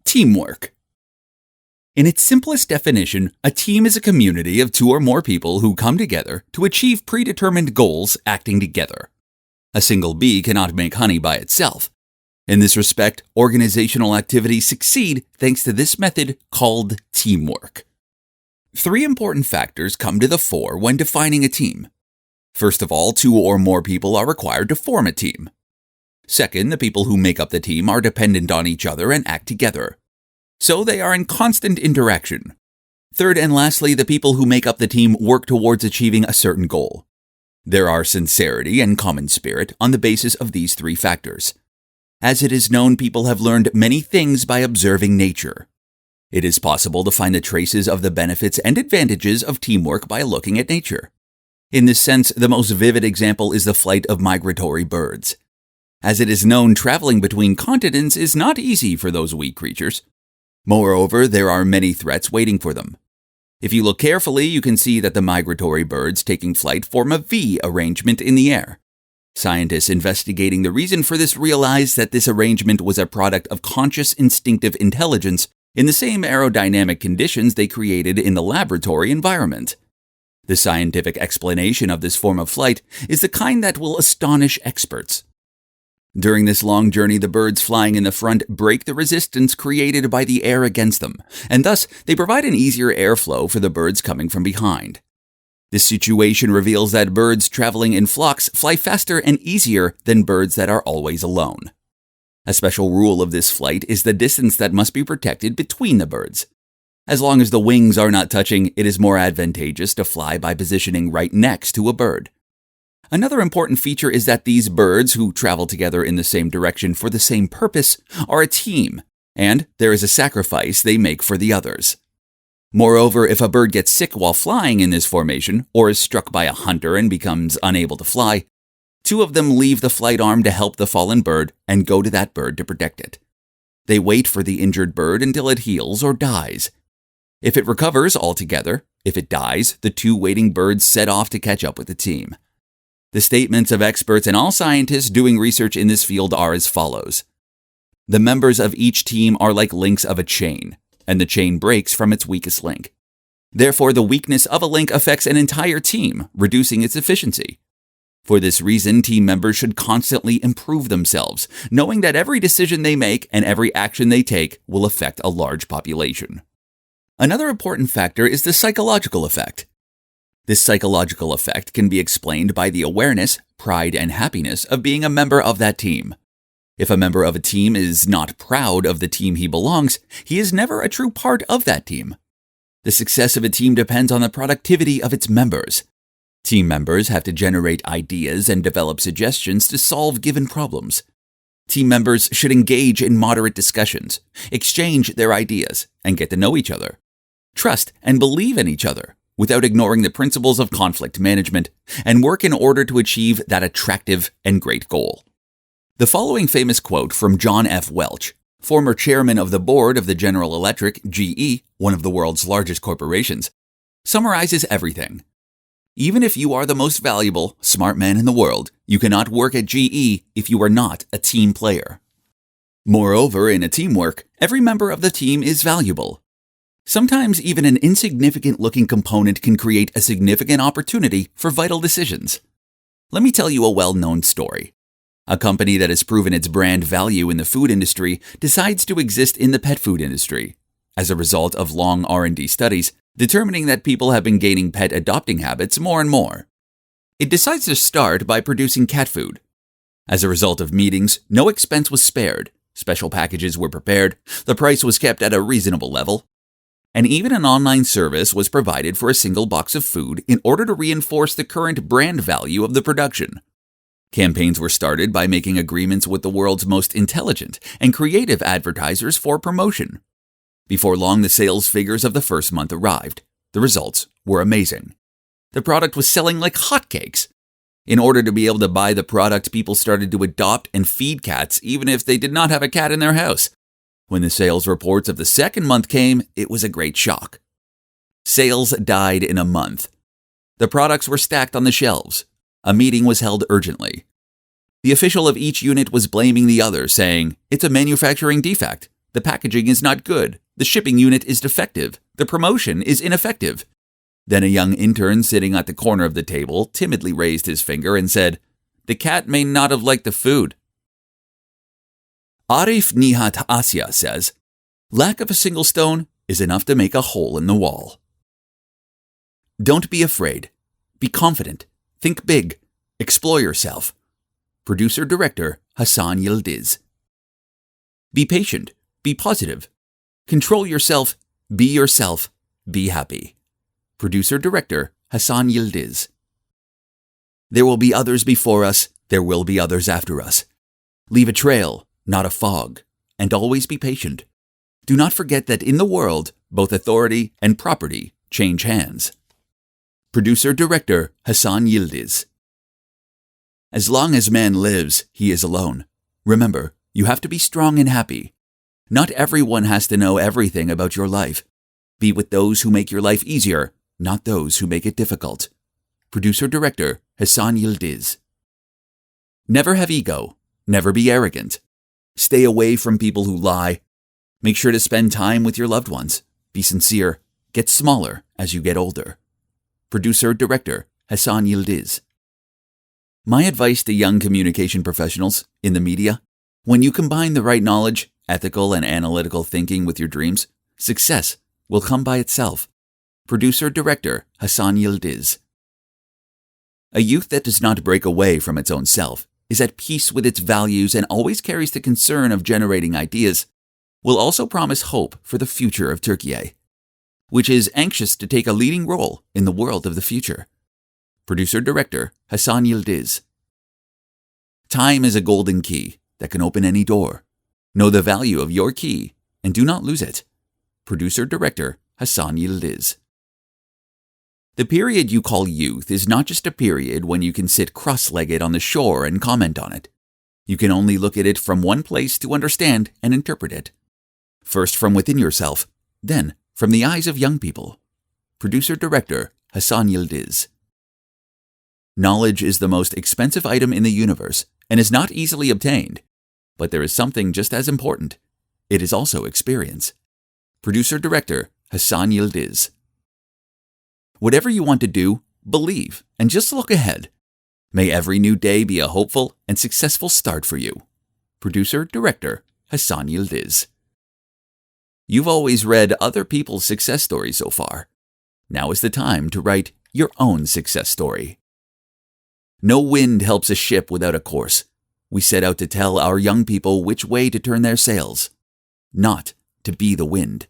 Teamwork. In its simplest definition, a team is a community of two or more people who come together to achieve predetermined goals acting together. A single bee cannot make honey by itself. In this respect, organizational activities succeed thanks to this method called teamwork. Three important factors come to the fore when defining a team. First of all, two or more people are required to form a team. Second, the people who make up the team are dependent on each other and act together. So they are in constant interaction. Third and lastly, the people who make up the team work towards achieving a certain goal. There are sincerity and common spirit on the basis of these three factors. As it is known, people have learned many things by observing nature. It is possible to find the traces of the benefits and advantages of teamwork by looking at nature. In this sense, the most vivid example is the flight of migratory birds. As it is known, traveling between continents is not easy for those wee creatures. Moreover, there are many threats waiting for them. If you look carefully, you can see that the migratory birds taking flight form a V arrangement in the air. Scientists investigating the reason for this realized that this arrangement was a product of conscious instinctive intelligence in the same aerodynamic conditions they created in the laboratory environment. The scientific explanation of this form of flight is the kind that will astonish experts. During this long journey, the birds flying in the front break the resistance created by the air against them, and thus they provide an easier airflow for the birds coming from behind. This situation reveals that birds traveling in flocks fly faster and easier than birds that are always alone. A special rule of this flight is the distance that must be protected between the birds. As long as the wings are not touching, it is more advantageous to fly by positioning right next to a bird. Another important feature is that these birds, who travel together in the same direction for the same purpose, are a team, and there is a sacrifice they make for the others. Moreover, if a bird gets sick while flying in this formation, or is struck by a hunter and becomes unable to fly, two of them leave the flight arm to help the fallen bird and go to that bird to protect it. They wait for the injured bird until it heals or dies. If it recovers altogether, if it dies, the two waiting birds set off to catch up with the team. The statements of experts and all scientists doing research in this field are as follows. The members of each team are like links of a chain, and the chain breaks from its weakest link. Therefore, the weakness of a link affects an entire team, reducing its efficiency. For this reason, team members should constantly improve themselves, knowing that every decision they make and every action they take will affect a large population. Another important factor is the psychological effect. This psychological effect can be explained by the awareness, pride, and happiness of being a member of that team. If a member of a team is not proud of the team he belongs, he is never a true part of that team. The success of a team depends on the productivity of its members. Team members have to generate ideas and develop suggestions to solve given problems. Team members should engage in moderate discussions, exchange their ideas, and get to know each other. Trust and believe in each other, without ignoring the principles of conflict management, and work in order to achieve that attractive and great goal. The following famous quote from John F. Welch, former chairman of the board of the General Electric, GE, one of the world's largest corporations, summarizes everything. Even if you are the most valuable, smart man in the world, you cannot work at GE if you are not a team player. Moreover, in a teamwork, every member of the team is valuable. Sometimes even an insignificant-looking component can create a significant opportunity for vital decisions. Let me tell you a well-known story. A company that has proven its brand value in the food industry decides to exist in the pet food industry. As a result of long R&D studies, determining that people have been gaining pet adopting habits more and more. It decides to start by producing cat food. As a result of meetings, no expense was spared, special packages were prepared, the price was kept at a reasonable level, and even an online service was provided for a single box of food in order to reinforce the current brand value of the production. Campaigns were started by making agreements with the world's most intelligent and creative advertisers for promotion. Before long, the sales figures of the first month arrived. The results were amazing. The product was selling like hotcakes. In order to be able to buy the product, people started to adopt and feed cats even if they did not have a cat in their house. When the sales reports of the second month came, it was a great shock. Sales died in a month. The products were stacked on the shelves. A meeting was held urgently. The official of each unit was blaming the other, saying, "It's a manufacturing defect. The packaging is not good. The shipping unit is defective. The promotion is ineffective. Then a young intern sitting at the corner of the table timidly raised his finger and said, "The cat may not have liked the food." Arif Nihat Asya says, "Lack of a single stone is enough to make a hole in the wall." Don't be afraid. Be confident. Think big. Explore yourself. Producer-Director Hasan YILDIZ. Be patient. Be positive. Control yourself. Be yourself. Be happy. Producer-Director Hasan YILDIZ. There will be others before us. There will be others after us. Leave a trail, not a fog, and always be patient. Do not forget that in the world, both authority and property change hands. Producer-Director Hasan YILDIZ. As long as man lives, he is alone. Remember, you have to be strong and happy. Not everyone has to know everything about your life. Be with those who make your life easier, not those who make it difficult. Producer-Director Hasan YILDIZ. Never have ego. Never be arrogant. Stay away from people who lie. Make sure to spend time with your loved ones. Be sincere. Get smaller as you get older. Producer-Director Hasan YILDIZ. My advice to young communication professionals in the media: when you combine the right knowledge, ethical and analytical thinking with your dreams, success will come by itself. Producer-Director Hasan YILDIZ. A youth that does not break away from its own self, is at peace with its values and always carries the concern of generating ideas, will also promise hope for the future of Turkey, which is anxious to take a leading role in the world of the future. Producer-Director Hasan YILDIZ. Time is a golden key that can open any door. Know the value of your key and do not lose it. Producer-Director Hasan YILDIZ. The period you call youth is not just a period when you can sit cross-legged on the shore and comment on it. You can only look at it from one place to understand and interpret it. First from within yourself, then from the eyes of young people. Producer-Director Hasan YILDIZ. Knowledge is the most expensive item in the universe and is not easily obtained, but there is something just as important. It is also experience. Producer-Director Hasan YILDIZ. Whatever you want to do, believe and just look ahead. May every new day be a hopeful and successful start for you. Producer-Director Hasan YILDIZ. You've always read other people's success stories so far. Now is the time to write your own success story. No wind helps a ship without a course. We set out to tell our young people which way to turn their sails, not to be the wind.